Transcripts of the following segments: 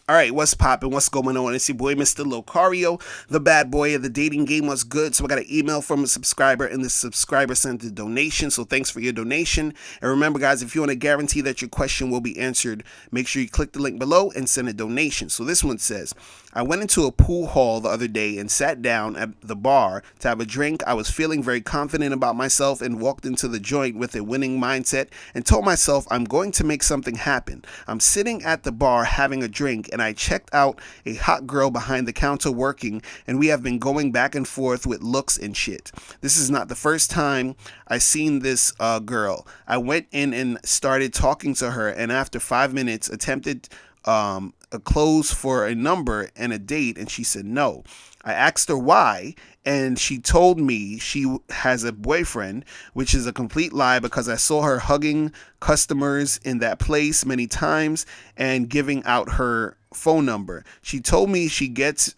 All right, what's poppin'? What's going on? It's your boy, Mr. Locario, the bad boy of the dating game. What's good? So I got an email from a subscriber, and the subscriber sent a donation. So thanks for your donation. And remember, guys, if you want to guarantee that your question will be answered, make sure you click the link below and send a donation. So this one says, I went into a pool hall the other day and sat down at the bar to have a drink. I was feeling very confident about myself and walked into the joint with a winning mindset and told myself I'm going to make something happen. I'm sitting at the bar having a drink and I checked out a hot girl behind the counter working, and we have been going back and forth with looks and shit. This is not the first time I seen this girl. I went in and started talking to her, and after 5 minutes attempted a close for a number and a date, and she said no. I asked her why, and she told me she has a boyfriend, which is a complete lie because I saw her hugging customers in that place many times and giving out her phone number. She told me she gets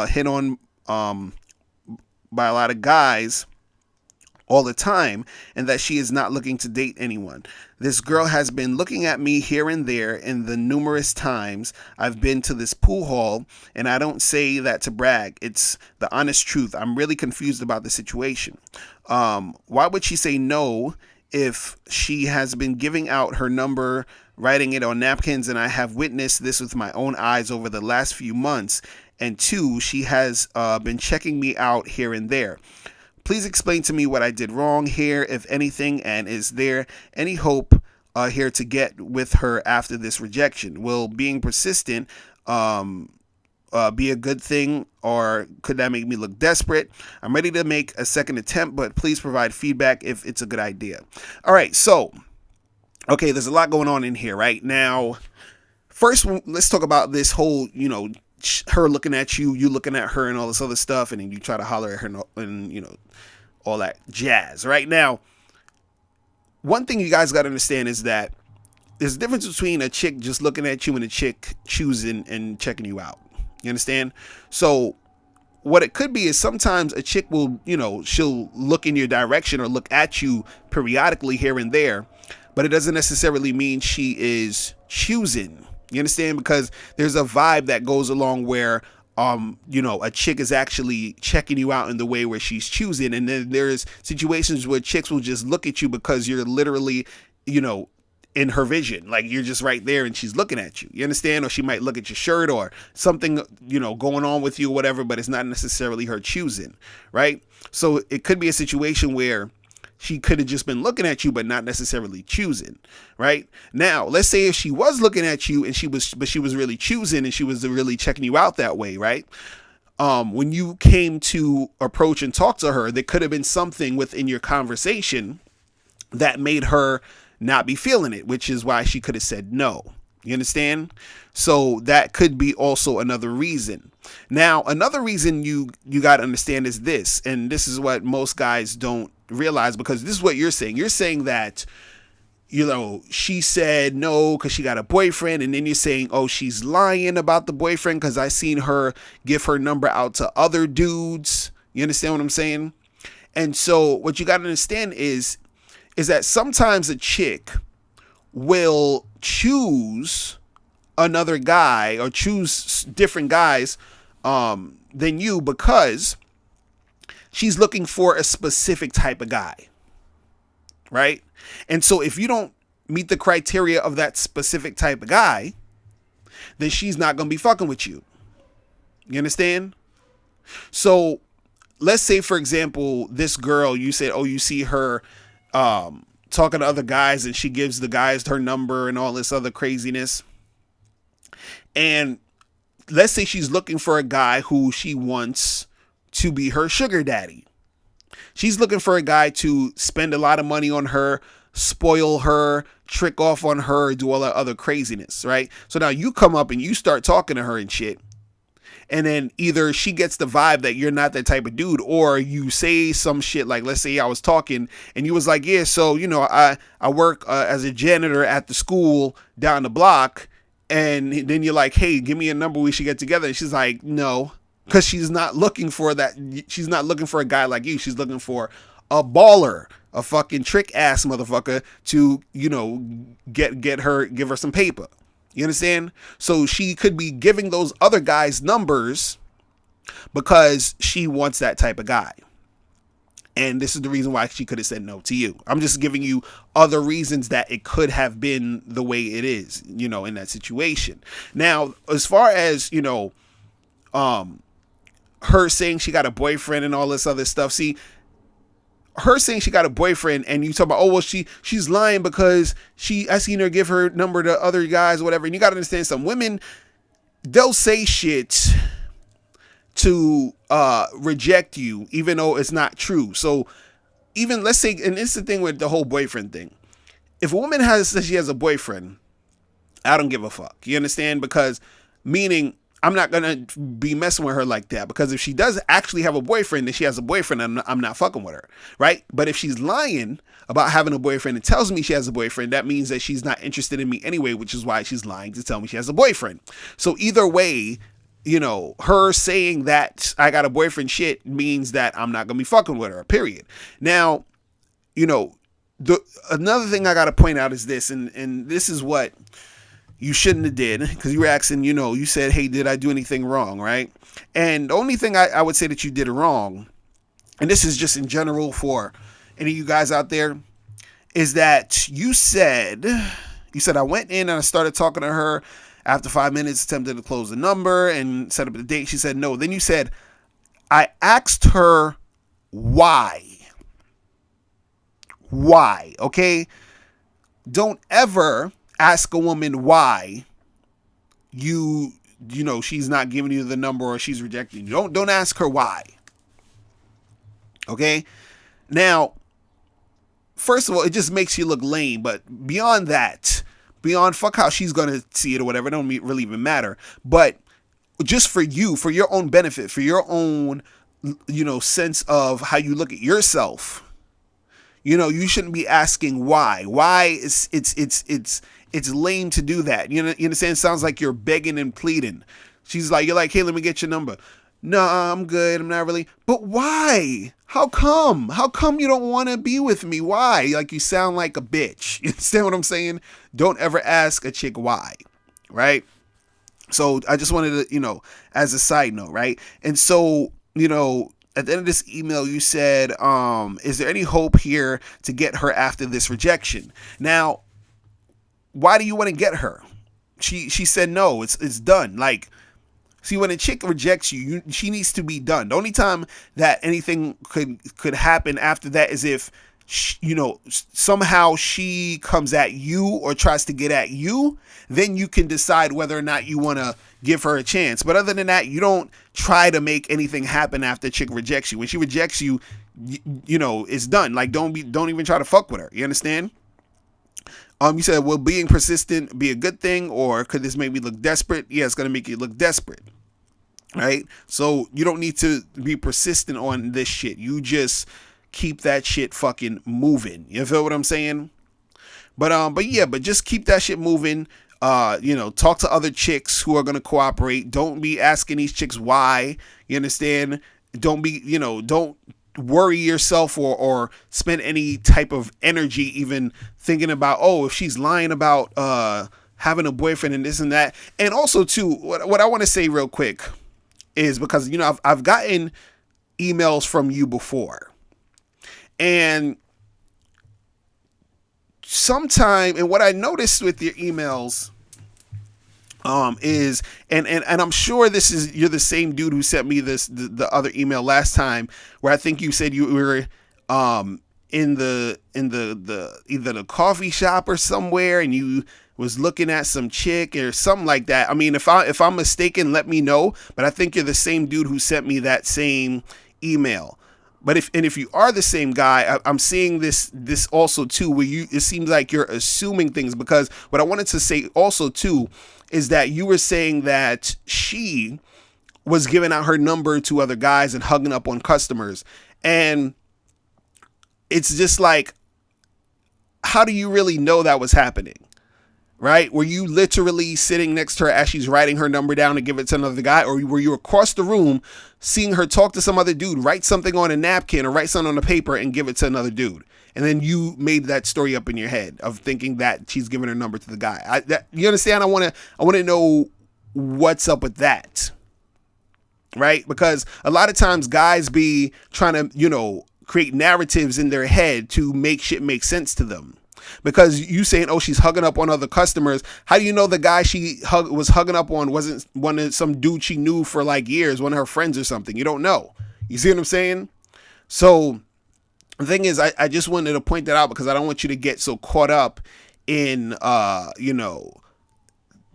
hit on by a lot of guys all the time and that she is not looking to date anyone. This girl has been looking at me here and there in the numerous times I've been to this pool hall, and I don't say that to brag. It's the honest truth. I'm really confused about the situation. Why would she say no if she has been giving out her number, writing it on napkins, and I have witnessed this with my own eyes over the last few months? And two, she has been checking me out here and there. Please explain to me what I did wrong here, if anything, and is there any hope here to get with her after this rejection? Will being persistent be a good thing, or could that make me look desperate? I'm ready to make a second attempt, but please provide feedback if it's a good idea. All right, so, okay, there's a lot going on in here right now. First, let's talk about this whole, her looking at you, you looking at her, and all this other stuff, and then you try to holler at her and all that jazz. Right now, one thing you guys got to understand is that there's a difference between a chick just looking at you and a chick choosing and checking you out. You understand? So what it could be is sometimes a chick will, she'll look in your direction or look at you periodically here and there, but it doesn't necessarily mean she is choosing. You understand? Because there's a vibe that goes along where, a chick is actually checking you out in the way where she's choosing. And then there's situations where chicks will just look at you because you're literally, in her vision. Like you're just right there and she's looking at you. You understand? Or she might look at your shirt or something, going on with you or whatever, but it's not necessarily her choosing. Right? So it could be a situation where she could have just been looking at you, but not necessarily choosing, right? Now, let's say if she was looking at you and she was really choosing and she was really checking you out that way, right? When you came to approach and talk to her, there could have been something within your conversation that made her not be feeling it, which is why she could have said no. You understand? So that could be also another reason. Now, another reason you got to understand is this, and this is what most guys don't realize, because this is what you're saying. You're saying that, she said no because she got a boyfriend, and then you're saying, oh, she's lying about the boyfriend because I seen her give her number out to other dudes. You understand what I'm saying? And so what you got to understand is that sometimes a chick will choose another guy or choose different guys than you because she's looking for a specific type of guy, right? And so if you don't meet the criteria of that specific type of guy, then she's not going to be fucking with you. You understand? So let's say, for example, this girl, you said, oh, you see her talking to other guys and she gives the guys her number and all this other craziness. And let's say she's looking for a guy who she wants to be her sugar daddy. She's looking for a guy to spend a lot of money on her, spoil her, trick off on her, do all that other craziness, right? So now you come up and you start talking to her and shit. And then either she gets the vibe that you're not that type of dude, or you say some shit like, let's say I was talking and you was like, yeah, so, I work as a janitor at the school down the block. And then you're like, hey, give me a number, we should get together. And she's like, no, because she's not looking for that. She's not looking for a guy like you. She's looking for a baller, a fucking trick ass motherfucker to, give her some paper. You understand? So she could be giving those other guys numbers because she wants that type of guy. And this is the reason why she could have said no to you. I'm just giving you other reasons that it could have been the way it is, in that situation. Now, as far as, her saying she got a boyfriend and all this other stuff. See, her saying she got a boyfriend and you talk about, oh, well, she's lying because I seen her give her number to other guys or whatever. And you got to understand, some women, they'll say shit to reject you even though it's not true. So even, let's say, and it's the thing with the whole boyfriend thing. If a woman says she has a boyfriend, I don't give a fuck. You understand? Because meaning I'm not going to be messing with her like that, because if she does actually have a boyfriend, then she has a boyfriend and I'm not fucking with her, right? But if she's lying about having a boyfriend and tells me she has a boyfriend, that means that she's not interested in me anyway, which is why she's lying to tell me she has a boyfriend. So either way, her saying that I got a boyfriend shit means that I'm not going to be fucking with her, period. Now, another thing I got to point out is this, and this is what you shouldn't have did, because you were asking, you said, hey, did I do anything wrong, right? And the only thing I would say that you did wrong, and this is just in general for any of you guys out there, is that you said I went in and I started talking to her. After 5 minutes, attempted to close the number and set up the date. She said no. Then you said, I asked her why. Why? Okay? Don't ever ask a woman why she's not giving you the number or she's rejecting you. Don't ask her why. Okay? Now, first of all, it just makes you look lame. But beyond that, beyond fuck how she's going to see it or whatever, it don't really even matter. But just for you, for your own benefit, for your own, sense of how you look at yourself, you shouldn't be asking why. Why is it's lame to do that. You understand? It sounds like you're begging and pleading. You're like, hey, let me get your number. No, I'm good. I'm not really. But why? How come? How come you don't want to be with me? Why? Like, you sound like a bitch. You understand what I'm saying? Don't ever ask a chick why, right? So I just wanted to, as a side note, right? And so, at the end of this email, you said, is there any hope here to get her after this rejection? Now, why do you want to get her? She said no, it's done. Like, see, when a chick rejects you, she needs to be done. The only time that anything could happen after that is if, somehow she comes at you or tries to get at you. Then you can decide whether or not you want to give her a chance. But other than that, you don't try to make anything happen after a chick rejects you. When she rejects you, it's done. Like, don't even try to fuck with her. You understand? You said, will being persistent be a good thing, or could this make me look desperate? Yeah, it's going to make you look desperate. Right? So you don't need to be persistent on this shit. You just keep that shit fucking moving. You feel what I'm saying? But just keep that shit moving. Talk to other chicks who are going to cooperate. Don't be asking these chicks why. You understand? Don't be, don't worry yourself or spend any type of energy even thinking about, if she's lying about having a boyfriend and this and that. And also too, what I want to say real quick is, because I've gotten emails from you before, and and what I noticed with your emails is, and I'm sure you're the same dude who sent me the other email last time, where I think you said you were in the either the coffee shop or somewhere, and you was looking at some chick or something like that. I mean, if I'm mistaken, let me know. But I think you're the same dude who sent me that same email. But if you are the same guy, I'm seeing this also too, where it seems like you're assuming things, because what I wanted to say also too is that you were saying that she was giving out her number to other guys and hugging up on customers. And it's just like, how do you really know that was happening? right? Were you literally sitting next to her as she's writing her number down to give it to another guy? Or were you across the room seeing her talk to some other dude, write something on a napkin or write something on a paper and give it to another dude? And then you made that story up in your head of thinking that she's giving her number to the guy. You understand? I want to know what's up with that, right? Because a lot of times guys be trying to, create narratives in their head to make shit make sense to them. Because you saying, oh, she's hugging up on other customers. How do you know the guy she was hugging up on wasn't some dude she knew for like years, one of her friends or something? You don't know. You see what I'm saying? So the thing is, I just wanted to point that out because I don't want you to get so caught up in,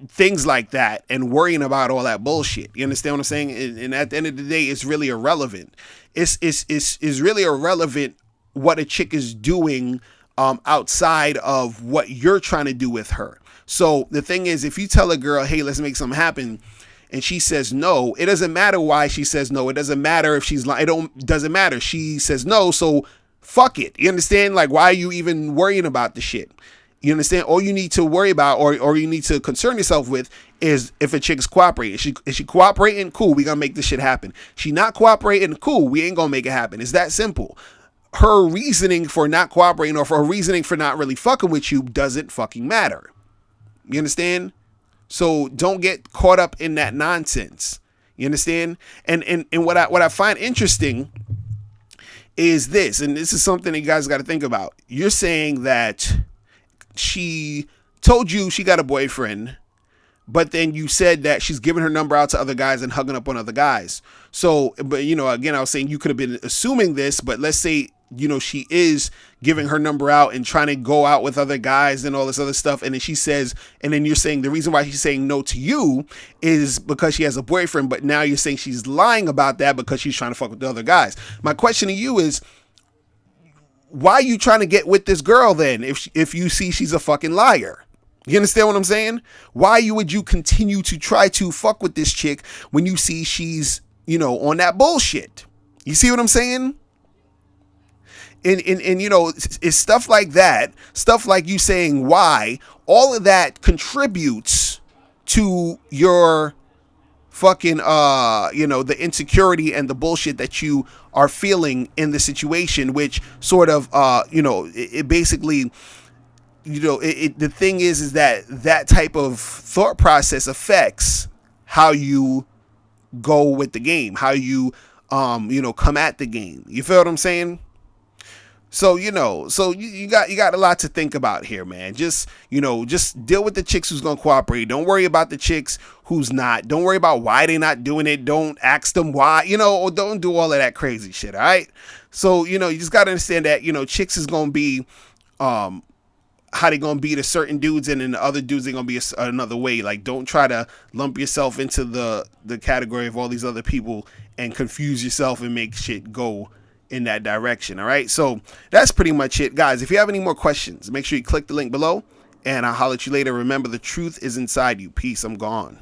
things like that and worrying about all that bullshit. You understand what I'm saying? And at the end of the day, it's really irrelevant. It's really irrelevant what a chick is doing outside of what you're trying to do with her. So the thing is, if you tell a girl, hey, let's make something happen, and she says no, it doesn't matter why she says no. It doesn't matter if she's lying. Doesn't matter. She says no, so fuck it. You understand? Like, why are you even worrying about the shit? You understand? All you need to worry about or you need to concern yourself with is if a chick's cooperating. Is she cooperating? Cool, we gonna make this shit happen. She not cooperating? Cool, we ain't gonna make it happen. It's that simple. Her reasoning for not cooperating or for her reasoning for not really fucking with you doesn't fucking matter. You understand? So don't get caught up in that nonsense. You understand? And what I find interesting is this, and this is something that you guys got to think about. You're saying that she told you she got a boyfriend, but then you said that she's giving her number out to other guys and hugging up on other guys. So, but again, I was saying you could have been assuming this, but let's say, she is giving her number out and trying to go out with other guys and all this other stuff. And then she says, and then you're saying the reason why she's saying no to you is because she has a boyfriend. But now you're saying she's lying about that because she's trying to fuck with the other guys. My question to you is, why are you trying to get with this girl then if you see she's a fucking liar? You understand what I'm saying? Why would you continue to try to fuck with this chick when you see she's, on that bullshit? You see what I'm saying? And it's stuff like that, stuff like you saying why, all of that contributes to your fucking, the insecurity and the bullshit that you are feeling in the situation, which sort of, it basically, the thing is that type of thought process affects how you go with the game, how you, come at the game. You feel what I'm saying? So, you got a lot to think about here, man. Just deal with the chicks who's going to cooperate. Don't worry about the chicks who's not. Don't worry about why they're not doing it. Don't ask them why, or don't do all of that crazy shit. All right. So, you just got to understand that, chicks is going to be, how they going to be to certain dudes and then the other dudes are going to be another way. Like, don't try to lump yourself into the category of all these other people and confuse yourself and make shit go in that direction. All right. So that's pretty much it, guys. If you have any more questions, make sure you click the link below and I'll holler at you later. Remember, the truth is inside you. Peace. I'm gone.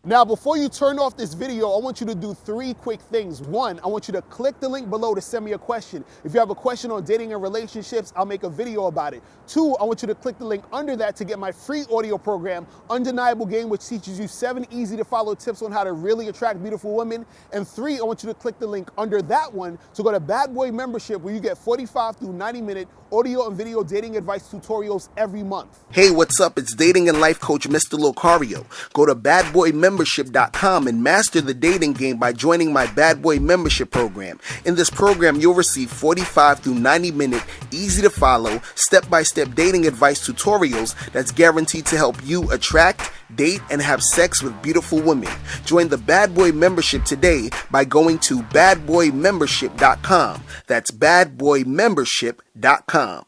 Now, before you turn off this video, I want you to do 3 quick things. 1, I want you to click the link below to send me a question. If you have a question on dating and relationships, I'll make a video about it. 2, I want you to click the link under that to get my free audio program, Undeniable Game, which teaches you 7 easy to follow tips on how to really attract beautiful women. And 3, I want you to click the link under that one to go to Bad Boy Membership, where you get 45 through 90-minute audio and video dating advice tutorials every month. Hey, what's up? It's dating and life coach Mr. Locario. Go to badboymembership.com and master the dating game by joining my Bad Boy Membership program. In this program, you'll receive 45 through 90-minute, easy to follow, step-by-step dating advice tutorials that's guaranteed to help you attract, date, and have sex with beautiful women. Join the Bad Boy Membership today by going to badboymembership.com. That's badboymembership.com.